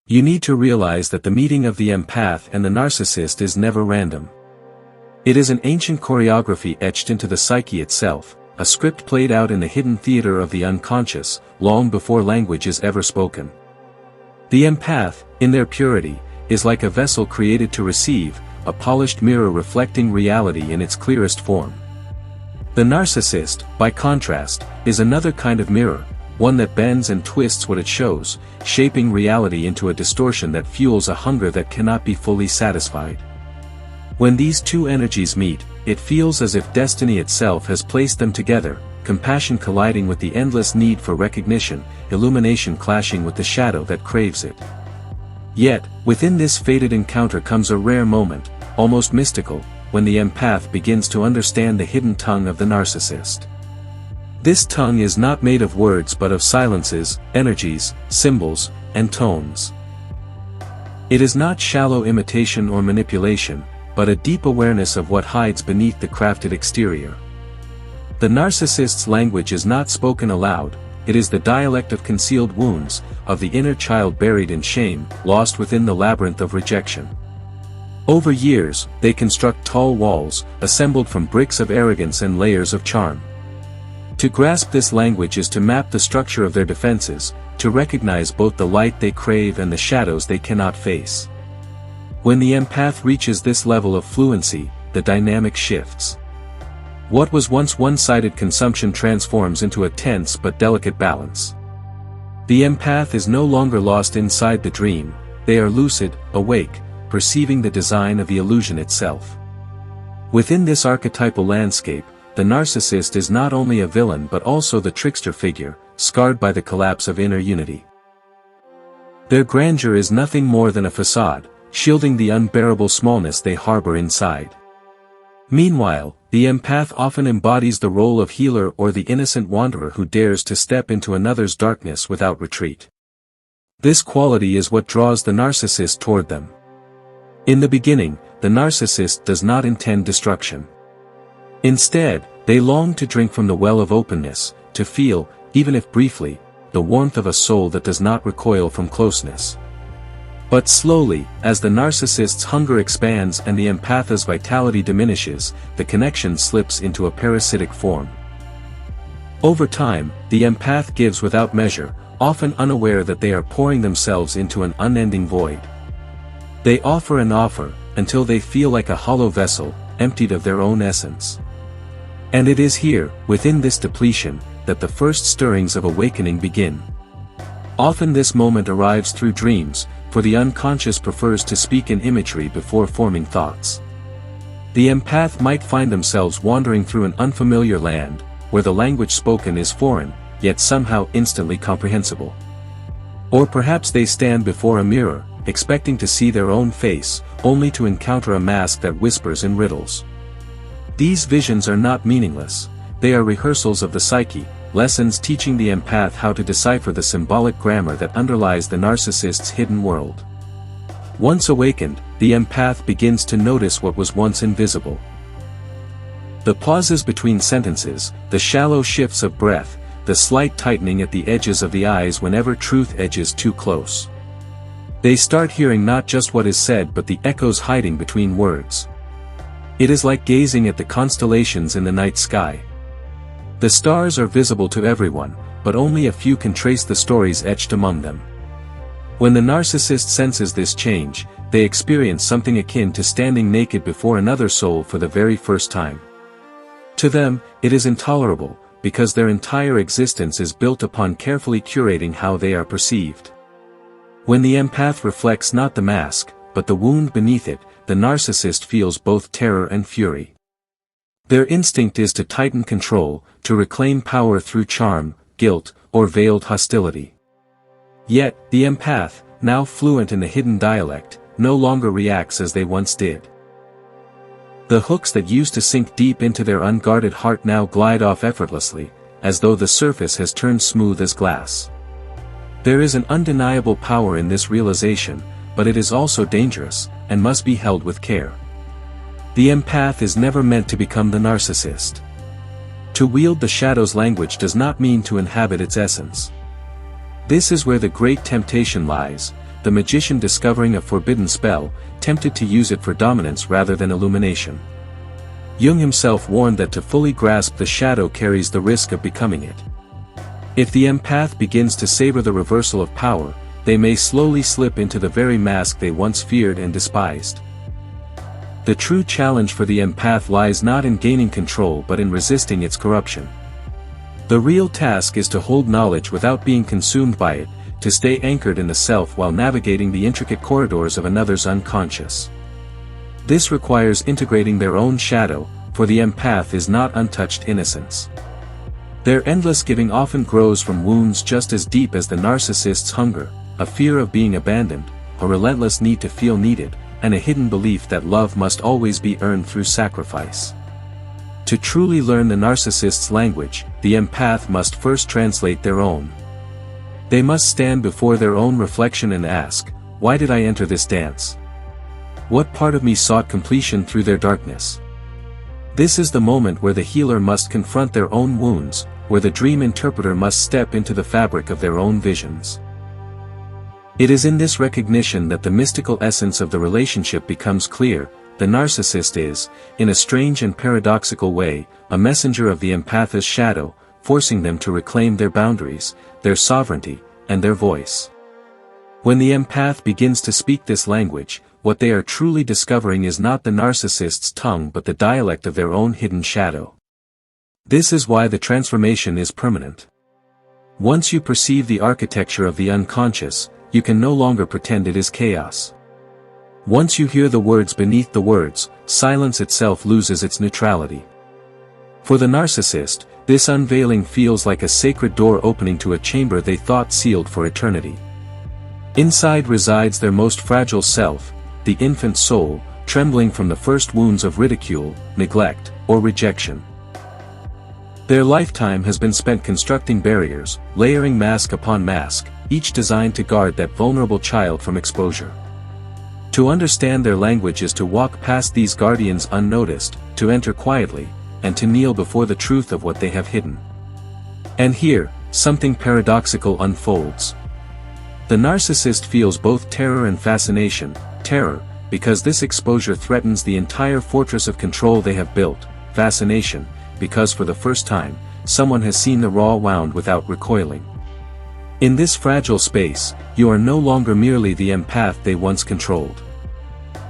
You need to realize that the meeting of the empath and the narcissist is never random. It is an ancient choreography etched into the psyche itself, a script played out in the hidden theater of the unconscious, long before language is ever spoken. The empath, in their purity, is like a vessel created to receive, a polished mirror reflecting reality in its clearest form. The narcissist, by contrast, is another kind of mirror, one that bends and twists what it shows, shaping reality into a distortion that fuels a hunger that cannot be fully satisfied. When these two energies meet, it feels as if destiny itself has placed them together, compassion colliding with the endless need for recognition, illumination clashing with the shadow that craves it. Yet, within this fated encounter comes a rare moment, almost mystical, when the empath begins to understand the hidden tongue of the narcissist. This tongue is not made of words but of silences, energies, symbols, and tones. It is not shallow imitation or manipulation, but a deep awareness of what hides beneath the crafted exterior. The narcissist's language is not spoken aloud, it is the dialect of concealed wounds, of the inner child buried in shame, lost within the labyrinth of rejection. Over years, they construct tall walls, assembled from bricks of arrogance and layers of charm. To grasp this language is to map the structure of their defenses, to recognize both the light they crave and the shadows they cannot face. When the empath reaches this level of fluency, the dynamic shifts. What was once one-sided consumption transforms into a tense but delicate balance. The empath is no longer lost inside the dream, they are lucid, awake, perceiving the design of the illusion itself. Within this archetypal landscape, the narcissist is not only a villain but also the trickster figure, scarred by the collapse of inner unity. Their grandeur is nothing more than a facade, shielding the unbearable smallness they harbor inside. Meanwhile, the empath often embodies the role of healer or the innocent wanderer who dares to step into another's darkness without retreat. This quality is what draws the narcissist toward them. In the beginning, the narcissist does not intend destruction. Instead, they long to drink from the well of openness, to feel, even if briefly, the warmth of a soul that does not recoil from closeness. But slowly, as the narcissist's hunger expands and the empath's vitality diminishes, the connection slips into a parasitic form. Over time, the empath gives without measure, often unaware that they are pouring themselves into an unending void. They offer and offer, until they feel like a hollow vessel, emptied of their own essence. And it is here, within this depletion, that the first stirrings of awakening begin. Often this moment arrives through dreams, for the unconscious prefers to speak in imagery before forming thoughts. The empath might find themselves wandering through an unfamiliar land, where the language spoken is foreign, yet somehow instantly comprehensible. Or perhaps they stand before a mirror, expecting to see their own face, only to encounter a mask that whispers in riddles. These visions are not meaningless, they are rehearsals of the psyche, lessons teaching the empath how to decipher the symbolic grammar that underlies the narcissist's hidden world. Once awakened, the empath begins to notice what was once invisible. The pauses between sentences, the shallow shifts of breath, the slight tightening at the edges of the eyes whenever truth edges too close. They start hearing not just what is said but the echoes hiding between words. It is like gazing at the constellations in the night sky. The stars are visible to everyone, but only a few can trace the stories etched among them. When the narcissist senses this change, they experience something akin to standing naked before another soul for the very first time. To them, it is intolerable, because their entire existence is built upon carefully curating how they are perceived. When the empath reflects not the mask, but the wound beneath it, the narcissist feels both terror and fury. Their instinct is to tighten control, to reclaim power through charm, guilt, or veiled hostility. Yet, the empath, now fluent in the hidden dialect, no longer reacts as they once did. The hooks that used to sink deep into their unguarded heart now glide off effortlessly, as though the surface has turned smooth as glass. There is an undeniable power in this realization, but it is also dangerous, and must be held with care. The empath is never meant to become the narcissist. To wield the shadow's language does not mean to inhabit its essence. This is where the great temptation lies, the magician discovering a forbidden spell, tempted to use it for dominance rather than illumination. Jung himself warned that to fully grasp the shadow carries the risk of becoming it. If the empath begins to savor the reversal of power, they may slowly slip into the very mask they once feared and despised. The true challenge for the empath lies not in gaining control but in resisting its corruption. The real task is to hold knowledge without being consumed by it, to stay anchored in the self while navigating the intricate corridors of another's unconscious. This requires integrating their own shadow, for the empath is not untouched innocence. Their endless giving often grows from wounds just as deep as the narcissist's hunger, a fear of being abandoned, a relentless need to feel needed, and a hidden belief that love must always be earned through sacrifice. To truly learn the narcissist's language, the empath must first translate their own. They must stand before their own reflection and ask, "Why did I enter this dance? What part of me sought completion through their darkness?" This is the moment where the healer must confront their own wounds, where the dream interpreter must step into the fabric of their own visions. It is in this recognition that the mystical essence of the relationship becomes clear. The narcissist is, in a strange and paradoxical way, a messenger of the empath's shadow, forcing them to reclaim their boundaries, their sovereignty, and their voice. When the empath begins to speak this language, what they are truly discovering is not the narcissist's tongue but the dialect of their own hidden shadow. This is why the transformation is permanent. Once you perceive the architecture of the unconscious, you can no longer pretend it is chaos. Once you hear the words beneath the words, silence itself loses its neutrality. For the narcissist, this unveiling feels like a sacred door opening to a chamber they thought sealed for eternity. Inside resides their most fragile self, the infant soul, trembling from the first wounds of ridicule, neglect, or rejection. Their lifetime has been spent constructing barriers, layering mask upon mask, each designed to guard that vulnerable child from exposure. To understand their language is to walk past these guardians unnoticed, to enter quietly, and to kneel before the truth of what they have hidden. And here, something paradoxical unfolds. The narcissist feels both terror and fascination. Terror, because this exposure threatens the entire fortress of control they have built. Fascination, because for the first time, someone has seen the raw wound without recoiling. In this fragile space, you are no longer merely the empath they once controlled.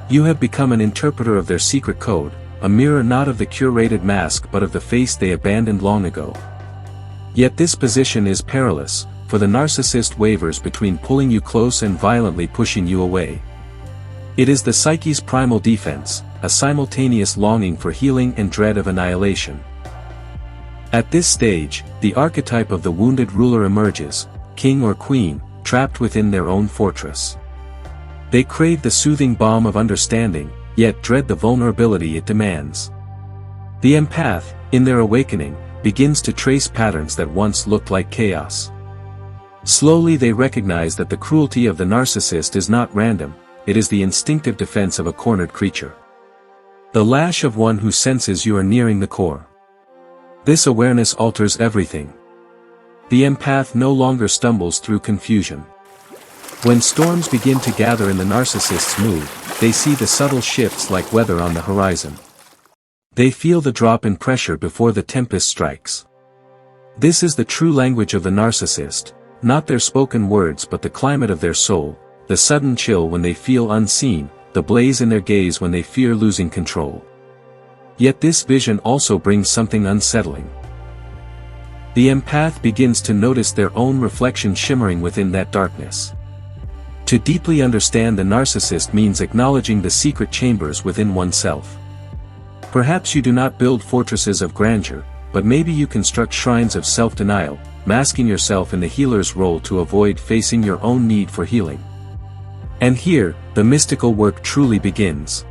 You have become an interpreter of their secret code, a mirror not of the curated mask but of the face they abandoned long ago. Yet this position is perilous, for the narcissist wavers between pulling you close and violently pushing you away. It is the psyche's primal defense, a simultaneous longing for healing and dread of annihilation. At this stage, the archetype of the wounded ruler emerges, king or queen, trapped within their own fortress. They crave the soothing balm of understanding, yet dread the vulnerability it demands. The empath, in their awakening, begins to trace patterns that once looked like chaos. Slowly they recognize that the cruelty of the narcissist is not random, it is the instinctive defense of a cornered creature. The lash of one who senses you are nearing the core. This awareness alters everything. The empath no longer stumbles through confusion. When storms begin to gather in the narcissist's mood, they see the subtle shifts like weather on the horizon. They feel the drop in pressure before the tempest strikes. This is the true language of the narcissist, not their spoken words but the climate of their soul, the sudden chill when they feel unseen, the blaze in their gaze when they fear losing control. Yet this vision also brings something unsettling. The empath begins to notice their own reflection shimmering within that darkness. To deeply understand the narcissist means acknowledging the secret chambers within oneself. Perhaps you do not build fortresses of grandeur, but maybe you construct shrines of self-denial, masking yourself in the healer's role to avoid facing your own need for healing. And here, the mystical work truly begins.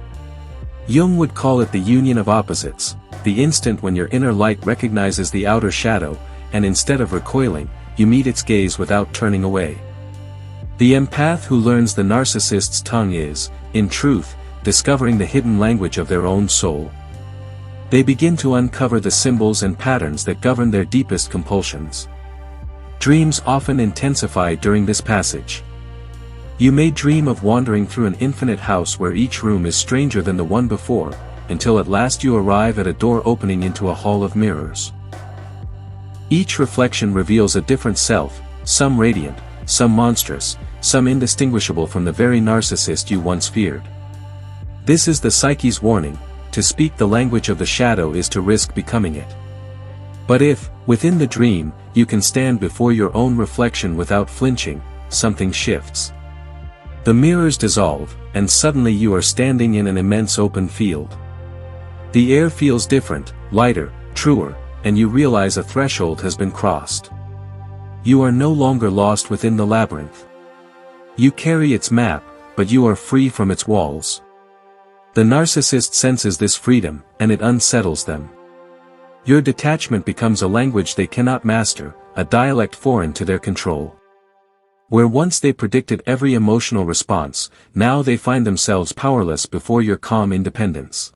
Jung would call it the union of opposites, the instant when your inner light recognizes the outer shadow, and instead of recoiling, you meet its gaze without turning away. The empath who learns the narcissist's tongue is, in truth, discovering the hidden language of their own soul. They begin to uncover the symbols and patterns that govern their deepest compulsions. Dreams often intensify during this passage. You may dream of wandering through an infinite house where each room is stranger than the one before, until at last you arrive at a door opening into a hall of mirrors. Each reflection reveals a different self, some radiant, some monstrous, some indistinguishable from the very narcissist you once feared. This is the psyche's warning: to speak the language of the shadow is to risk becoming it. But if, within the dream, you can stand before your own reflection without flinching, something shifts. The mirrors dissolve, and suddenly you are standing in an immense open field. The air feels different, lighter, truer, and you realize a threshold has been crossed. You are no longer lost within the labyrinth. You carry its map, but you are free from its walls. The narcissist senses this freedom, and it unsettles them. Your detachment becomes a language they cannot master, a dialect foreign to their control. Where once they predicted every emotional response, now they find themselves powerless before your calm independence.